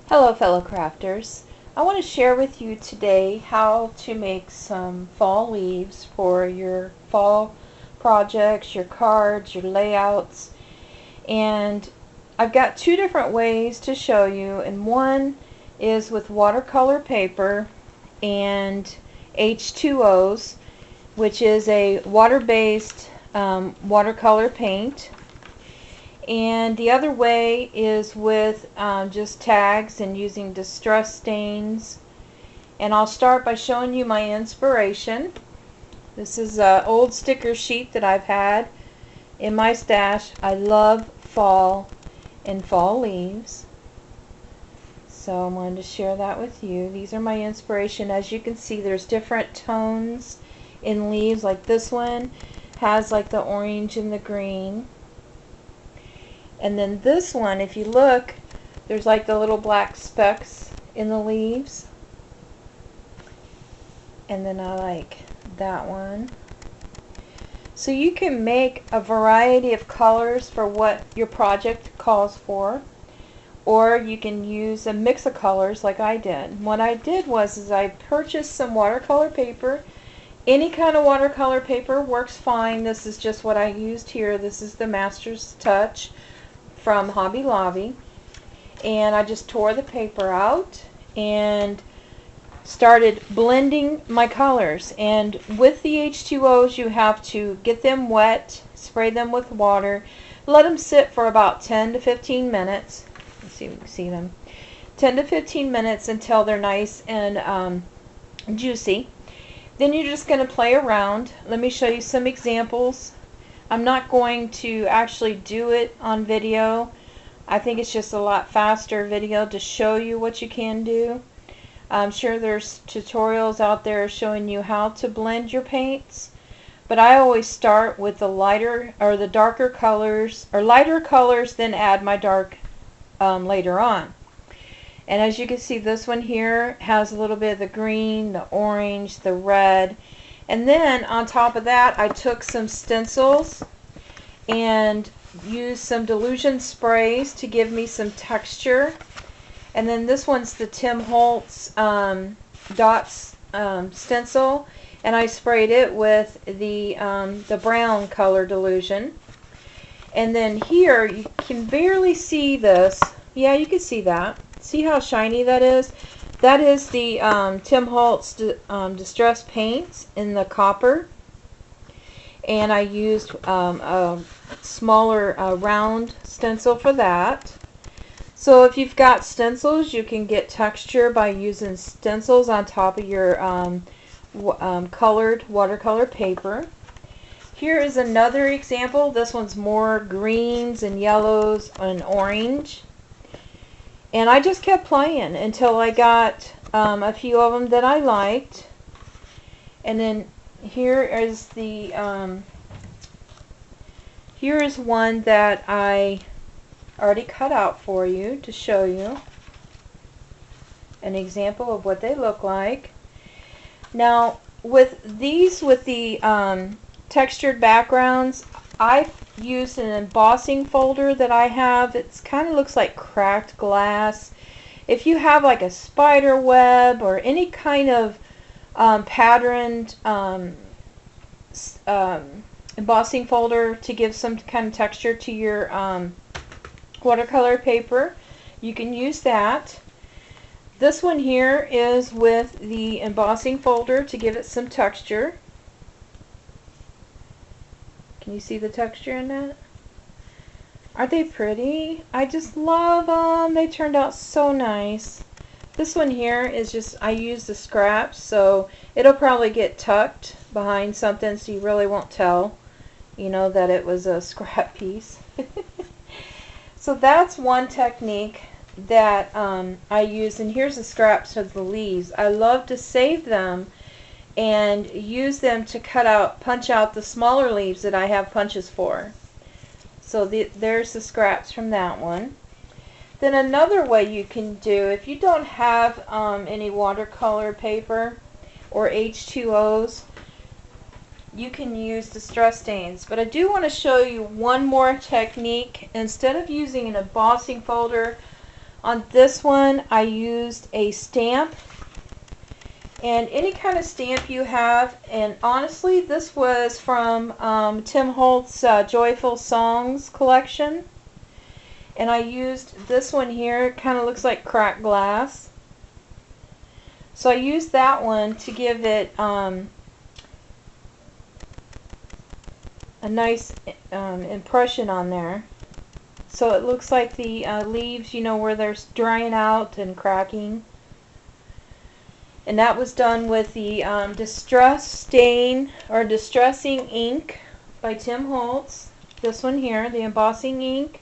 Hello fellow crafters. I want to share with you today how to make some fall leaves for your fall projects, your cards, your layouts. And I've got two different ways to show you, and one is with watercolor paper and H2Os, which is a water-based watercolor paint. And the other way is with just tags and using distress stains. And I'll start by showing you my inspiration. This is an old sticker sheet that I've had in my stash. I love fall and fall leaves, so I wanted to share that with you. These are my inspiration. As you can see, there's different tones in leaves. Like this one has like the orange and the green. And then this one, if you look, there's like the little black specks in the leaves. And then I like that one. So you can make a variety of colors for what your project calls for, or you can use a mix of colors like I did. What I did was I purchased some watercolor paper. Any kind of watercolor paper works fine. This is just what I used here. This is the Master's Touch from Hobby Lobby, and I just tore the paper out and started blending my colors. And with the H2Os, you have to get them wet, spray them with water, let them sit for about 10 to 15 minutes. Let's see if we can see them. 10 to 15 minutes until they're nice and juicy. Then you're just going to play around. Let me show you some examples. I'm not going to actually do it on video. I think it's just a lot faster video to show you what you can do. I'm sure there's tutorials out there showing you how to blend your paints, but I always start with the lighter or the darker colors, or lighter colors, then add my dark later on. And as you can see, this one here has a little bit of the green, the orange, the red. And then on top of that, I took some stencils and used some dilution sprays to give me some texture. And then this one's the Tim Holtz Dots stencil, and I sprayed it with the brown color dilution. And then here, you can barely see this. Yeah, you can see that. See how shiny that is? That is the Tim Holtz Distress Paints in the copper. And I used a smaller round stencil for that. So if you've got stencils, you can get texture by using stencils on top of your colored watercolor paper. Here is another example. This one's more greens and yellows and orange. And I just kept playing until I got a few of them that I liked. And then here is the here is one that I already cut out for you to show you an example of what they look like. Now with these, with the textured backgrounds, I've used an embossing folder that I have. It kind of looks like cracked glass. If you have like a spider web or any kind of patterned embossing folder to give some kind of texture to your watercolor paper, you can use that. This one here is with the embossing folder to give it some texture. Can you see the texture in that? Aren't they pretty? I just love them. They turned out so nice. This one here is just, I used the scraps, so it'll probably get tucked behind something so you really won't tell, you know, that it was a scrap piece. So that's one technique that I use. And here's the scraps of the leaves. I love to save them and use them to punch out the smaller leaves that I have punches for. So there's the scraps from that one. Then another way you can do, if you don't have any watercolor paper or H2Os, you can use distress stains. But I do want to show you one more technique. Instead of using an embossing folder On this one I used a stamp, and any kind of stamp you have, and honestly this was from Tim Holt's Joyful Songs collection, and I used this one here. It kind of looks like cracked glass, so I used that one to give it a nice impression on there. So it looks like the leaves, you know, where they're drying out and cracking. And that was done with the Distress Stain or Distressing Ink by Tim Holtz. This one here, the embossing ink,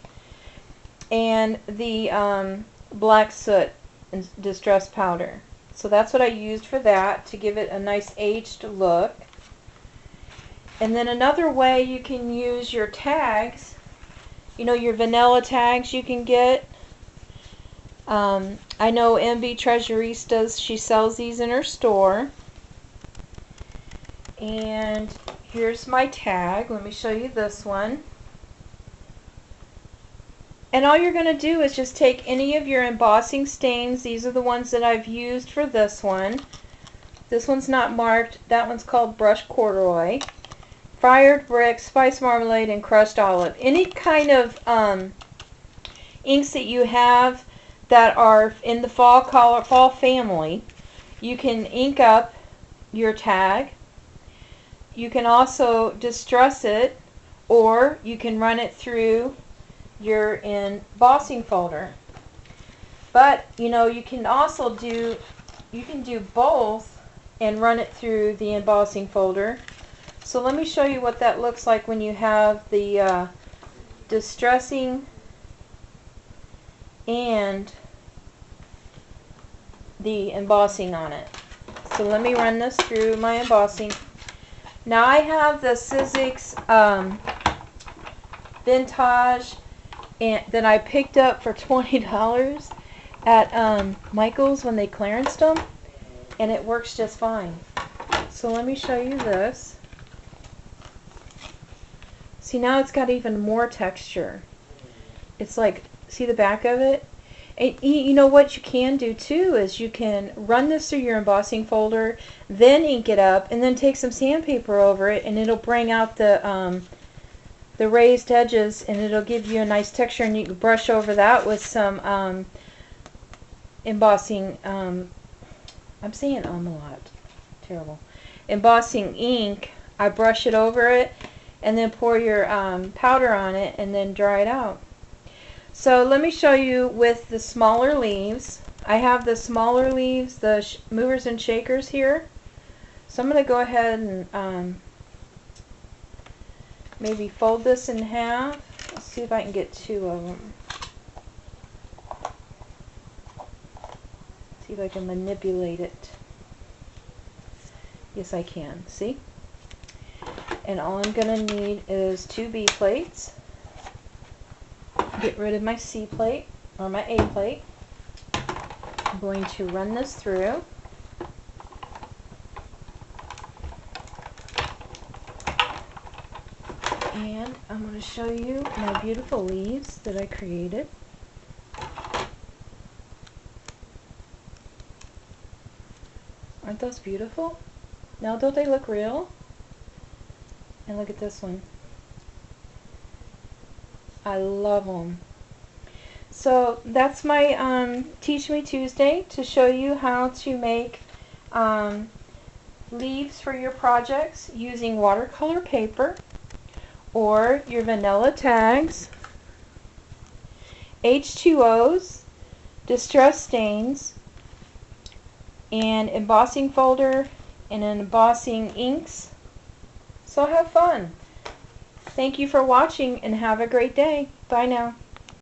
and the black soot and distress powder. So that's what I used for that, to give it a nice aged look. And then another way you can use your tags, you know, your vanilla tags you can get. I know MB Treasuristas, she sells these in her store. And here's my tag. Let me show you this one. And all you're going to do is just take any of your embossing stains. These are the ones that I've used for this one. This one's not marked. That one's called Brush Corduroy. Fired brick, spice marmalade, and crushed olive. Any kind of inks that you have that are in the fall family, you can ink up your tag. You can also distress it, or you can run it through your embossing folder. But you know, you can also do both and run it through the embossing folder. So let me show you what that looks like when you have the distressing and the embossing on it. So let me run this through my embossing. Now I have the Sizzix Vintage that I picked up for $20 at Michael's when they clearanced them, and it works just fine. So let me show you this. See, now it's got even more texture. It's like, see the back of it? And you know what you can do too is you can run this through your embossing folder, then ink it up, and then take some sandpaper over it, and it'll bring out the raised edges, and it'll give you a nice texture, and you can brush over that with some embossing, I'm saying a lot, terrible, embossing ink. I brush it over it, and then pour your powder on it, and then dry it out. So let me show you with the smaller leaves. I have the smaller leaves, the movers and shakers here. So I'm going to go ahead and maybe fold this in half. Let's see if I can get two of them. See if I can manipulate it. Yes, I can. See? And all I'm going to need is 2 B plates. Get rid of my C plate or my A plate. I'm going to run this through. And I'm going to show you my beautiful leaves that I created. Aren't those beautiful? Now don't they look real? And look at this one. I love them. So that's my Teach Me Tuesday to show you how to make leaves for your projects using watercolor paper or your vanilla tags, H2Os, distress stains, and embossing folder and embossing inks. So have fun. Thank you for watching and have a great day. Bye now.